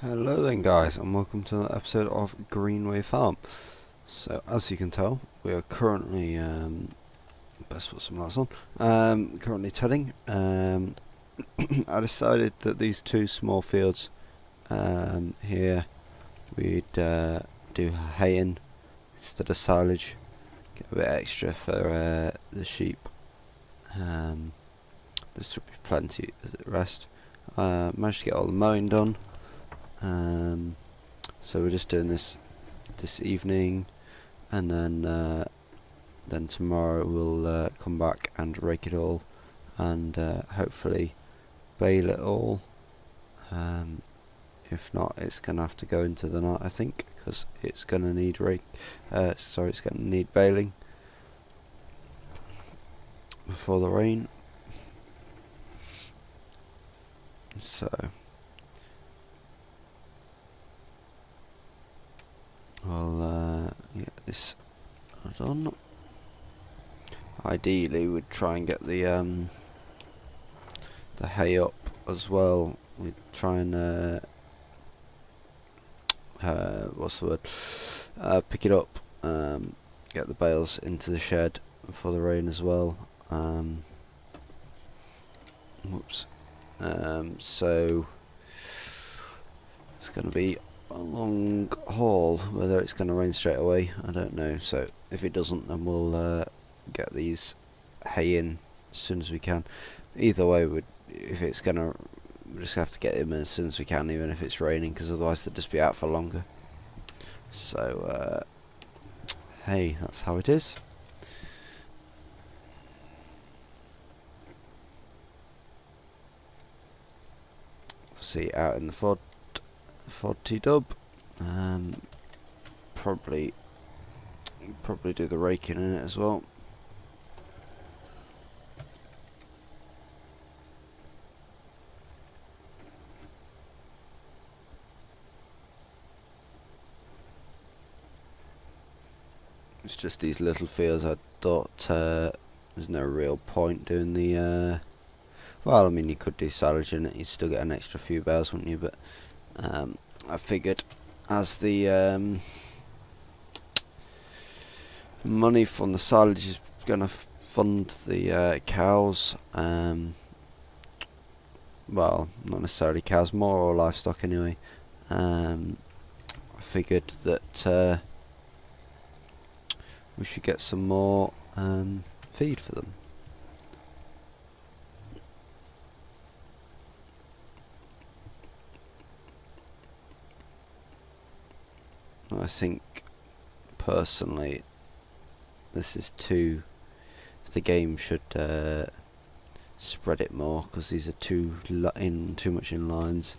Hello then guys, and welcome to another episode of Greenway Farm. So as you can tell, we are currently best put some lights on. Currently tedding. I decided that these two small fields here we'd do haying instead of silage. Get a bit extra for the sheep. There should be plenty as it rest. Managed to get all the mowing done. So we're just doing this evening, and then tomorrow we'll come back and rake it all, and hopefully bale it all. If not, it's gonna have to go into the night, I think, because it's gonna need it's gonna need baling before the rain. So I'll get this done. Ideally, we'd try and get the hay up as well. We'd try and what's the word? Pick it up. Get the bales into the shed before the rain as well. Whoops. So it's going to be a long haul. Whether it's going to rain straight away, I don't know. So if it doesn't, then we'll get these hay in as soon as we can. Either way, if it's going to, we just have to get them in as soon as we can, even if it's raining, because otherwise they'll just be out for longer. So hey, that's how it is. See, out in the Ford T-Dub. Probably do the raking in it as well. It's just these little fields. I thought there's no real point doing the well, I mean, you could do silage in it, you'd still get an extra few bales, wouldn't you? But I figured as the money from the silage is going to fund the cows, well, not necessarily cows, more livestock anyway, I figured that we should get some more feed for them. I think personally this is the game should spread it more, because these are too much in lines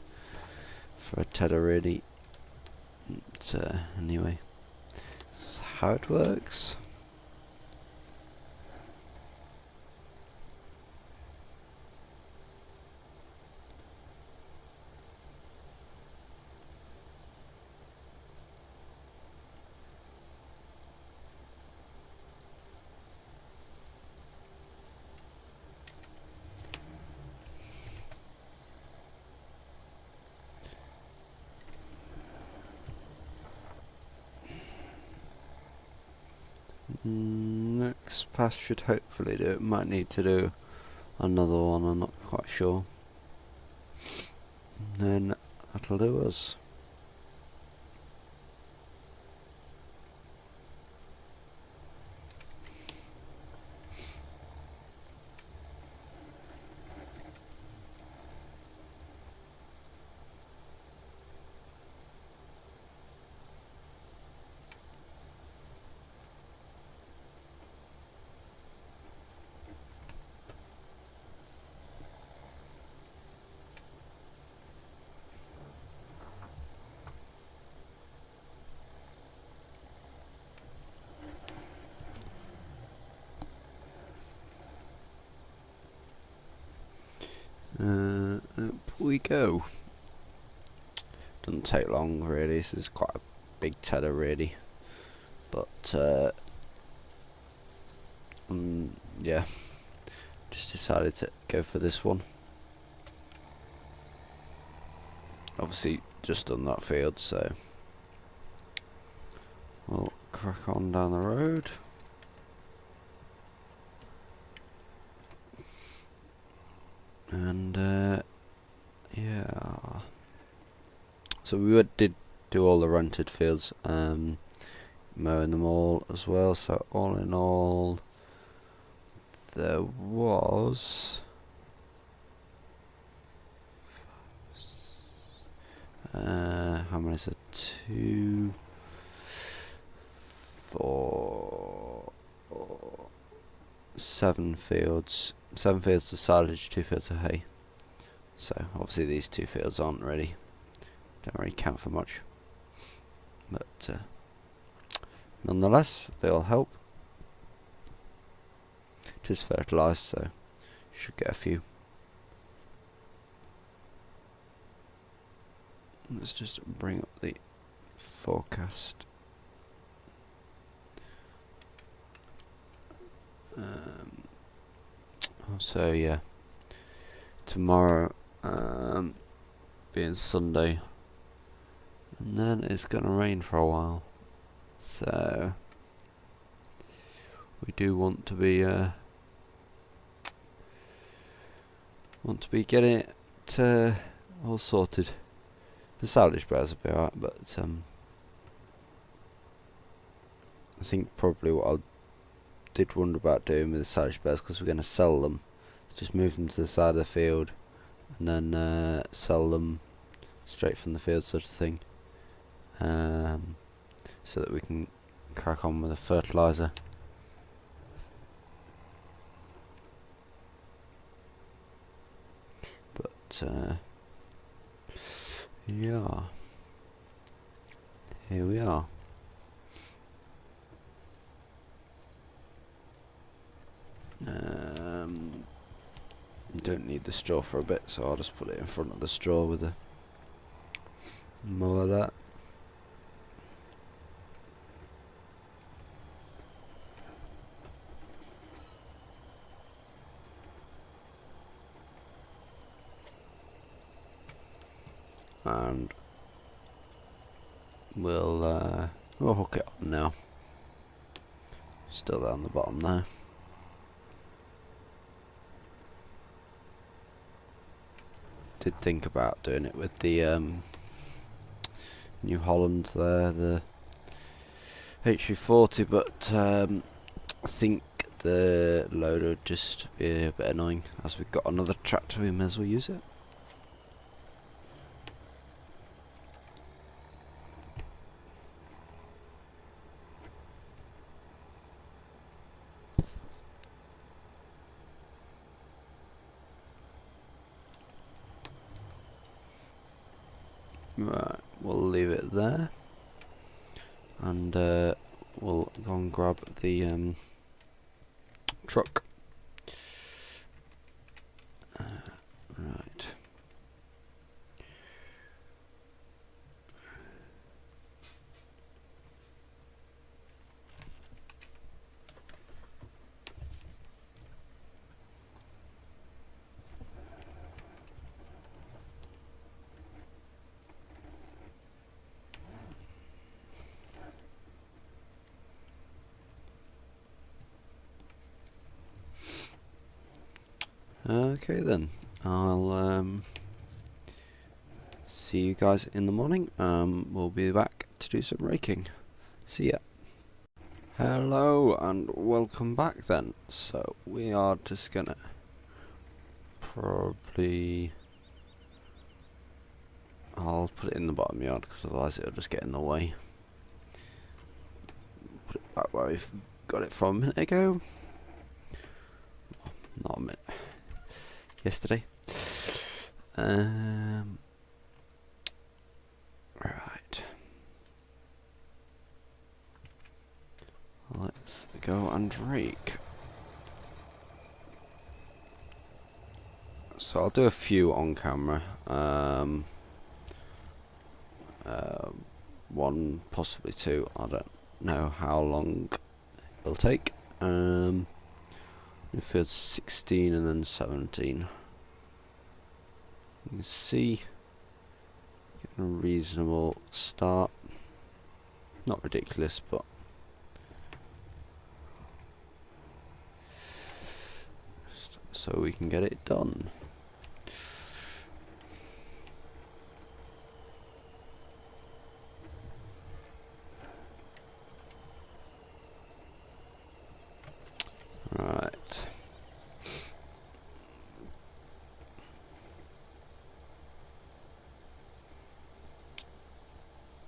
for a tedder really. But anyway, this is how it works. Next pass should hopefully do it. Might need to do another one, I'm not quite sure. And then that'll do us. Up we go. Doesn't take long really. This is quite a big tedder really, but yeah, just decided to go for this one. Obviously just done that field, so we'll crack on down the road. And yeah, so we did do all the rented fields, mowing them all as well. So all in all, there was how many is it? 2, 4, 7 fields. 7 fields of silage, 2 fields of hay. So obviously these 2 fields don't really count for much, but nonetheless they all help. It is fertilised, so you should get a few. Let's just bring up the forecast. So yeah, tomorrow being Sunday, and then it's gonna rain for a while, so we do want to be getting it all sorted. The silage bales will be alright, but I think probably what I did wonder about doing with the silage bales, because we're going to sell them, just move them to the side of the field and then sell them straight from the field, sort of thing, so that we can crack on with the fertiliser. But yeah, here we are. Don't need the straw for a bit, so I'll just put it in front of the straw with a mower there. And we'll hook it up now. Still down the bottom there. Did think about doing it with the New Holland there, the HV40, but I think the loader would just be a bit annoying. As we've got another tractor, we may as well use it. Right, we'll leave it there, and we'll go and grab the truck. Right. Okay then, I'll see you guys in the morning. We'll be back to do some raking. See ya. Hello and welcome back then. So we are just gonna probably, I'll put it in the bottom yard because otherwise it'll just get in the way. Put it back where we've got it from a minute ago. Not a minute. Yesterday. Right. Let's go and rake. So I'll do a few on camera. One, possibly 2. I don't know how long it'll take. Field 16 and then 17. You can see, get a reasonable start. Not ridiculous, but so we can get it done. Right.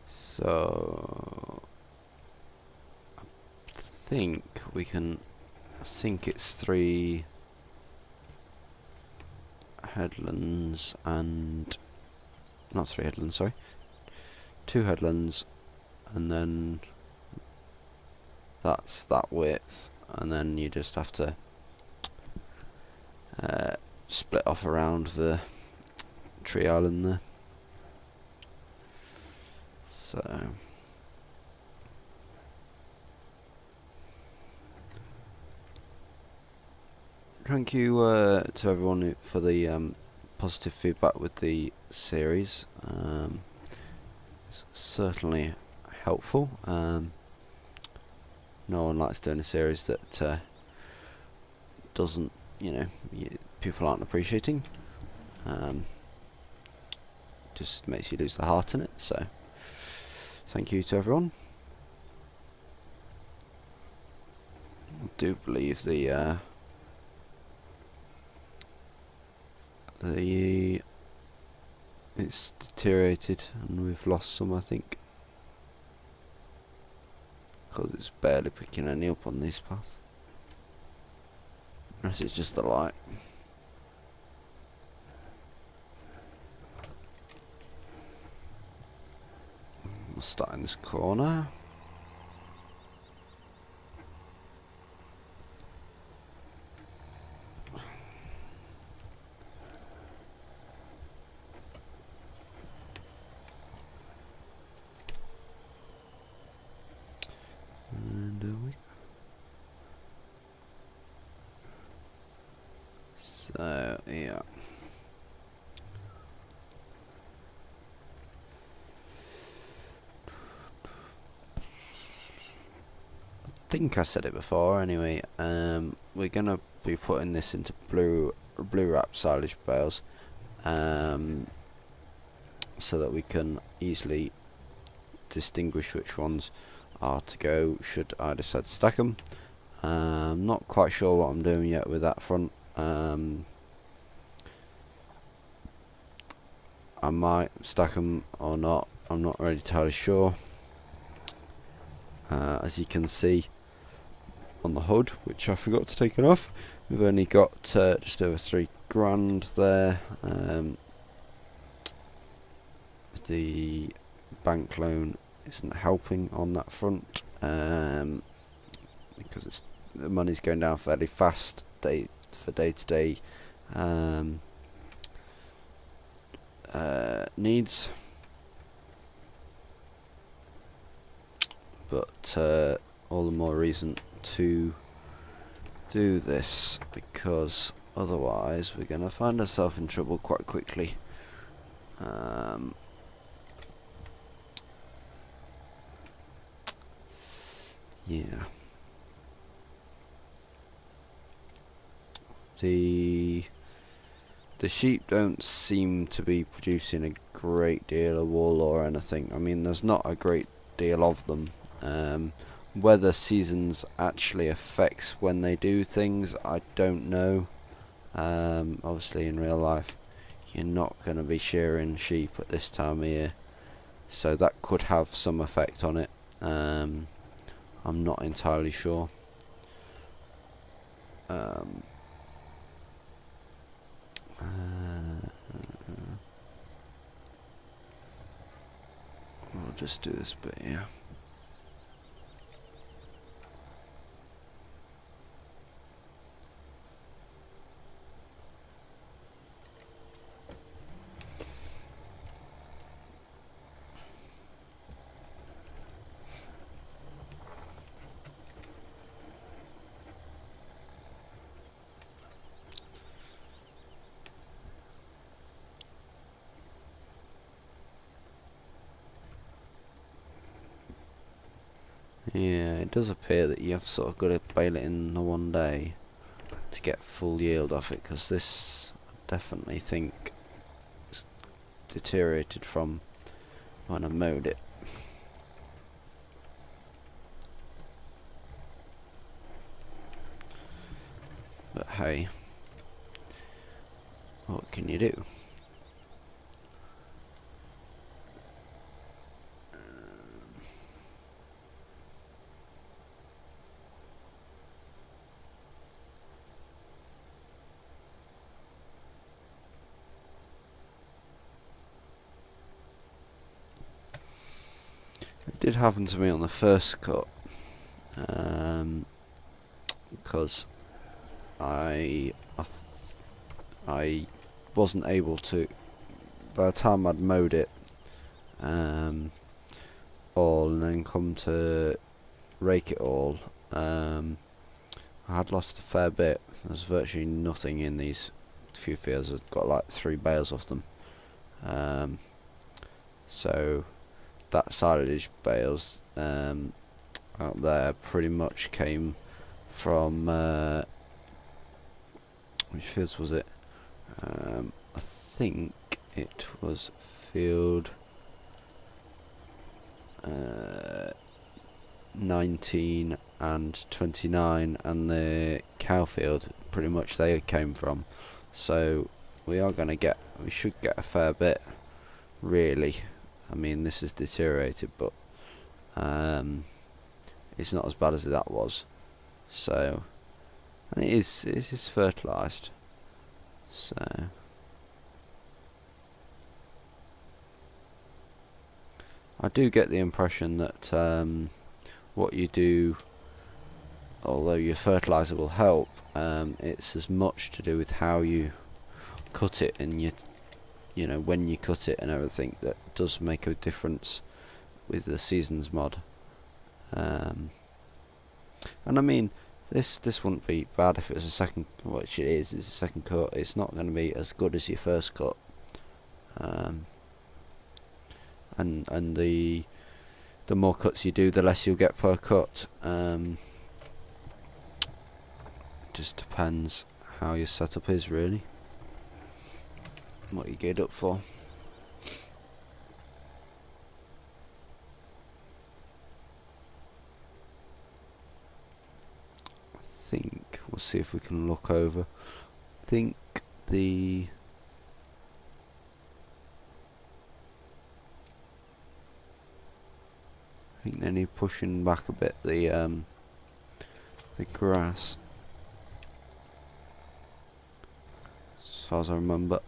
So I think we can. I think it's 3 headlands and not 3 headlands. Sorry, 2 headlands, and then that's that width, and then you just have to split off around the tree island there. So thank you to everyone for the positive feedback with the series. It's certainly helpful. No one likes doing a series that doesn't, people aren't appreciating. Just makes you lose the heart in it. So thank you to everyone. I do believe it's deteriorated and we've lost some, I think, because it's barely picking any up on this path, unless it's just the light. We'll start in this corner. So yeah, I think I said it before. Anyway, we're gonna be putting this into blue wrap silage bales, so that we can easily distinguish which ones are to go should I decide to stack them. Not quite sure what I'm doing yet with that front. I might stack them or not. I'm not really entirely sure. As you can see on the hood, which I forgot to take it off, we've only got just over £3,000 there. The bank loan isn't helping on that front, because the money's going down fairly fast day to day needs, but all the more reason to do this, because otherwise we're going to find ourselves in trouble quite quickly. Yeah. The sheep don't seem to be producing a great deal of wool or anything. I mean, there's not a great deal of them. Whether seasons actually affects when they do things, I don't know. Obviously in real life you're not going to be shearing sheep at this time of year, so that could have some effect on it. I'm not entirely sure. We'll just do this bit here. Yeah, it does appear that you have sort of got to bale it in the one day to get full yield off it, because this I definitely think is deteriorated from when I mowed it. But hey, what can you do? It did happen to me on the first cut, because I wasn't able to. By the time I'd mowed it all and then come to rake it all, I had lost a fair bit. There's virtually nothing in these few fields. I've got like 3 bales of them. So that silage bales out there pretty much came from which fields was it? I think it was field 19 and 29, and the cow field pretty much they came from. So we should get a fair bit, really. I mean, this is deteriorated, but it's not as bad as that was. So, and it is fertilised. So I do get the impression that what you do, although your fertiliser will help, it's as much to do with how you cut it and you know when you cut it and everything that does make a difference with the seasons mod. And I mean, this wouldn't be bad if it was a second, which it is. It's a second cut. It's not going to be as good as your first cut. And the more cuts you do, the less you'll get per cut. Just depends how your setup is, really, what you get up for. I think we'll see if we can look over. I think the they need pushing back a bit, the grass, as far as I remember.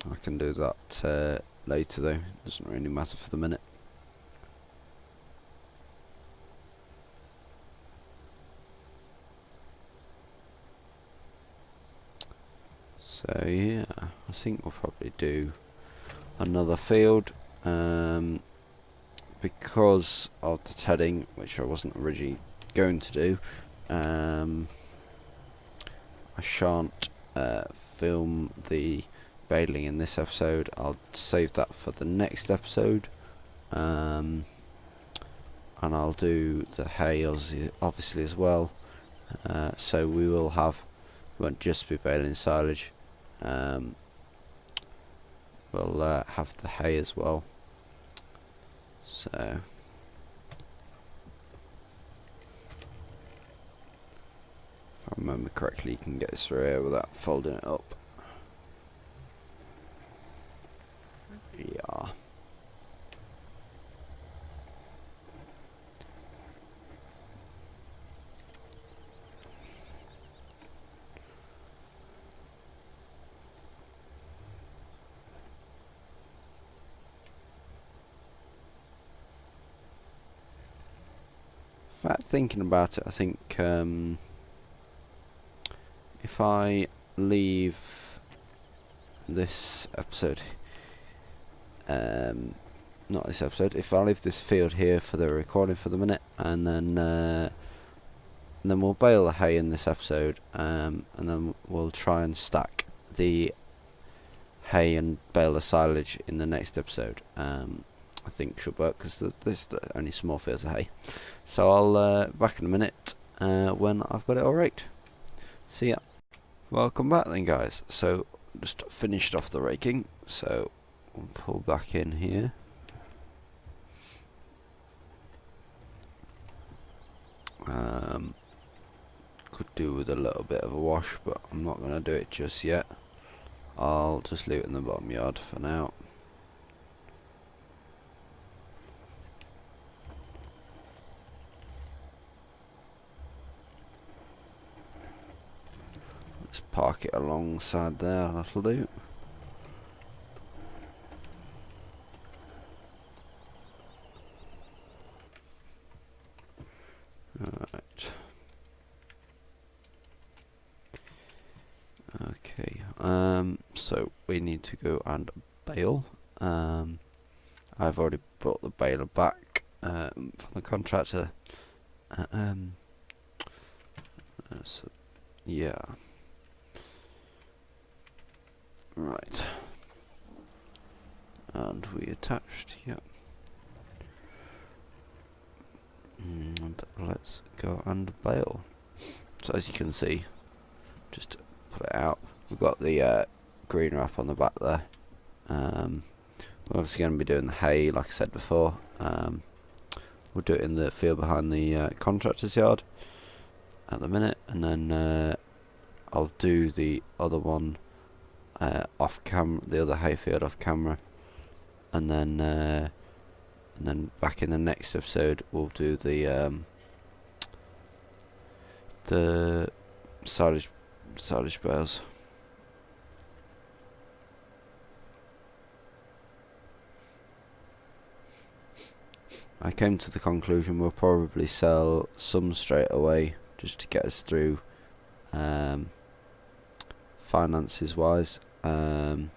I can do that later though, doesn't really matter for the minute. So yeah, I think we'll probably do another field, because of the tedding, which I wasn't originally going to do. I shan't film the baling in this episode. I'll save that for the next episode, and I'll do the hay obviously as well. So we won't just be baling silage. We'll have the hay as well. So if I remember correctly, you can get this through here without folding it up. Yeah. In fact, thinking about it, I think if I leave this episode, not this episode, if I leave this field here for the recording for the minute, and then we'll bale the hay in this episode, and then we'll try and stack the hay and bale the silage in the next episode. I think should work because there's only small fields of hay. So I'll back in a minute when I've got it all raked. See ya. Welcome back then, guys. So just finished off the raking, so we'll pull back in here. Could do with a little bit of a wash, but I'm not going to do it just yet. I'll just leave it in the bottom yard for now. Let's park it alongside there, that'll do. Alright. Okay, so we need to go and bale. I've already brought the baler back from the contractor. So, yeah. Right. And we attached, yep. And let's go and bale. So as you can see, just put it out. We've got the green wrap on the back there. We're obviously going to be doing the hay, like I said before. We'll do it in the field behind the contractor's yard at the minute, and then I'll do the other one off camera, the other hay field off camera, and then back in the next episode we'll do the silage bales. I came to the conclusion we'll probably sell some straight away just to get us through finances wise, and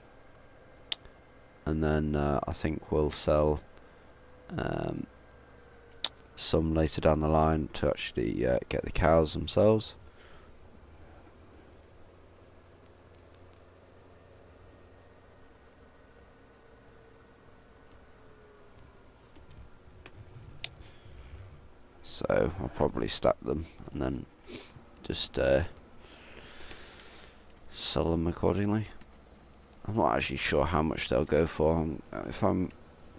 then I think we'll sell some later down the line to actually get the cows themselves. So I'll probably stack them and then just sell them accordingly. I'm not actually sure how much they'll go for.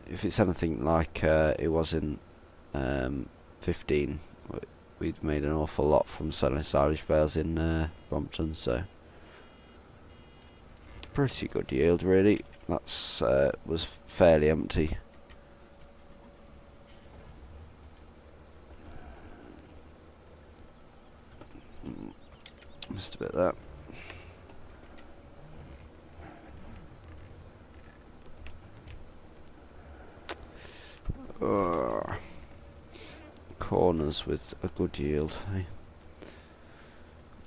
If it's anything like it was in 15, we'd made an awful lot from selling silage bales in Brompton, so pretty good yield really. That's was fairly empty. Just a bit of that. Corners with a good yield, eh?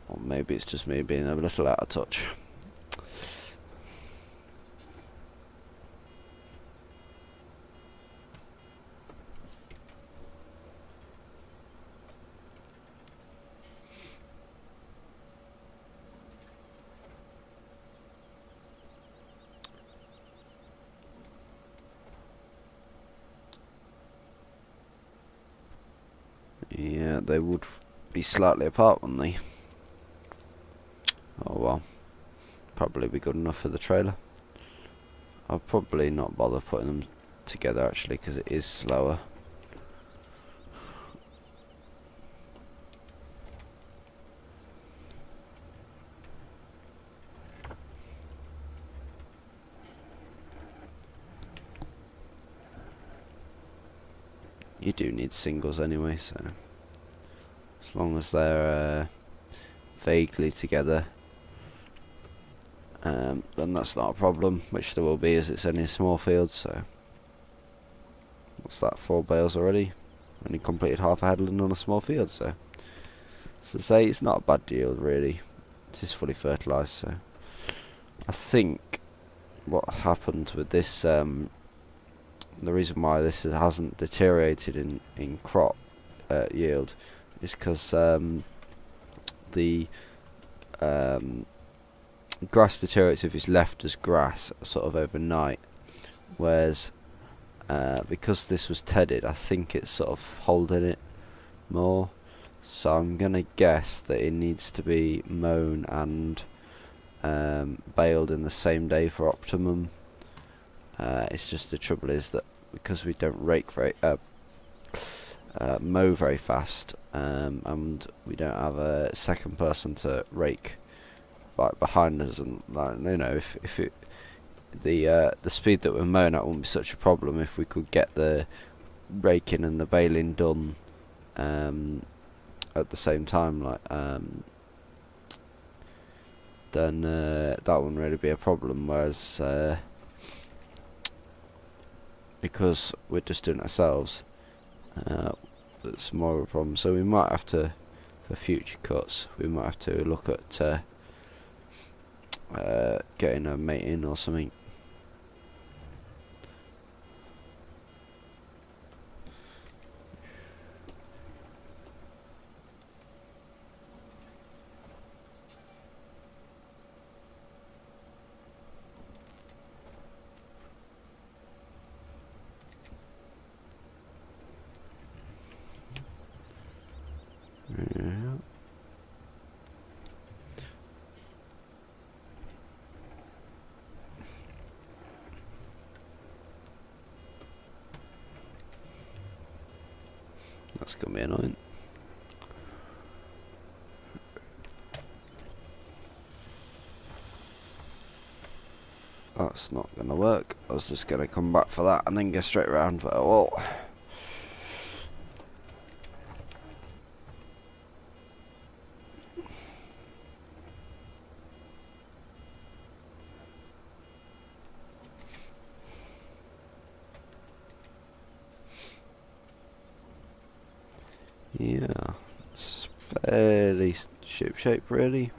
Or maybe it's just me being a little out of touch. Yeah, they would be slightly apart, wouldn't they? Oh well, probably be good enough for the trailer. I'll probably not bother putting them together actually, because it is slower. You do need singles anyway, so as long as they're vaguely together, then that's not a problem, which there will be as it's only a small field. So what's that, 4 bales already? Only completed half a headland on a small field, so to say it's not a bad yield really. It is fully fertilised, so I think what happened with this, the reason why this hasn't deteriorated in crop yield is because the grass deteriorates if it's left as grass sort of overnight, whereas because this was tedded, I think it's sort of holding it more. So I'm gonna guess that it needs to be mown and baled in the same day for optimum. It's just the trouble is that because we don't mow very fast, and we don't have a second person to rake right behind us, and like, you know, if it the speed that we're mowing at wouldn't be such a problem if we could get the raking and the baling done at the same time, like then that wouldn't really be a problem. Whereas because we're just doing it ourselves, it's more of a problem. So we might have to, for future cuts, we might have to look at getting a mate in or something. Yeah. That's gonna be annoying. That's not gonna work. I was just gonna come back for that and then go straight around, but well. Yeah, it's fairly ship-shape really.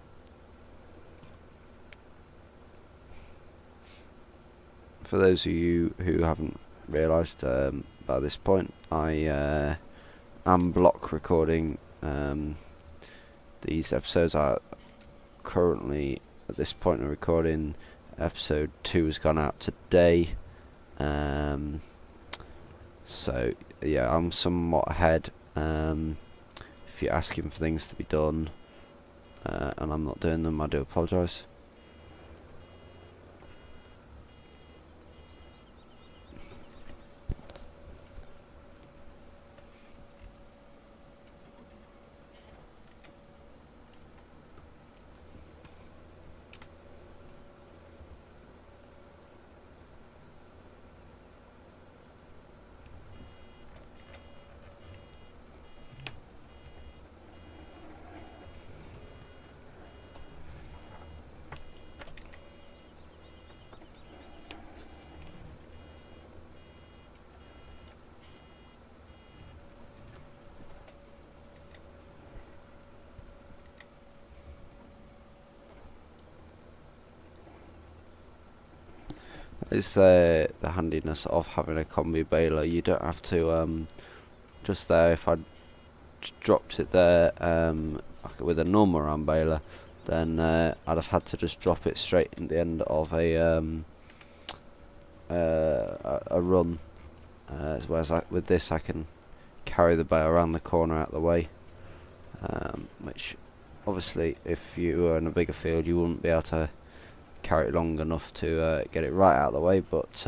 For those of you who haven't realised by this point, I am block recording these episodes. I currently, at this point of recording, episode 2 has gone out today. So yeah, I'm somewhat ahead. If you're asking for things to be done and I'm not doing them, I do apologise. It's the handiness of having a combi baler. You don't have to just there. If I dropped it there like with a normal round baler, then I'd have had to just drop it straight in the end of a run. Whereas with this, I can carry the bale around the corner out the way, which obviously, if you were in a bigger field, you wouldn't be able to carry it long enough to get it right out of the way, but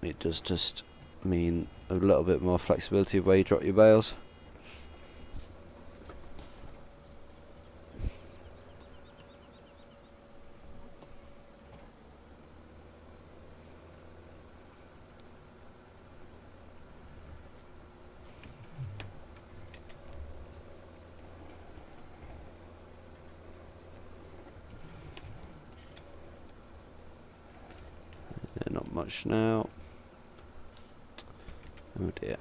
it does just mean a little bit more flexibility of where you drop your bales. Not much now. Oh dear.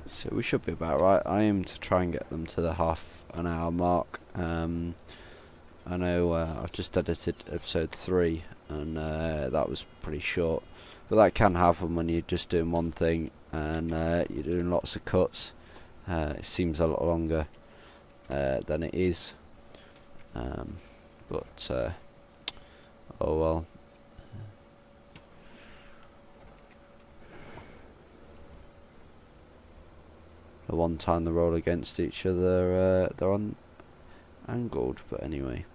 So we should be about right. I aim to try and get them to the half an hour mark. I know I've just edited episode 3 and that was pretty short, but that can happen when you're just doing one thing and you're doing lots of cuts. It seems a lot longer. than it is. But oh well. The one time they roll against each other, they're angled. But anyway.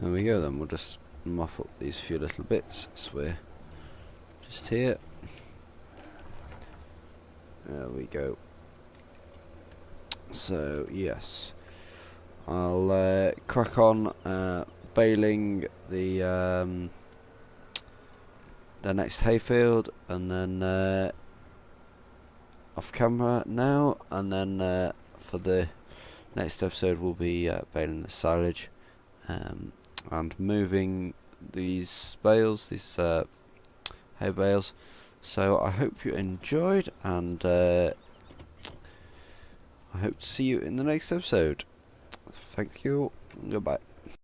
There we go then, we'll just mop up these few little bits as we're just here. There we go. So yes, I'll crack on baling the next hayfield, and then off camera now, and then for the next episode we'll be baling the silage. And moving these bales, these hay bales. So I hope you enjoyed, and I hope to see you in the next episode. Thank you, goodbye.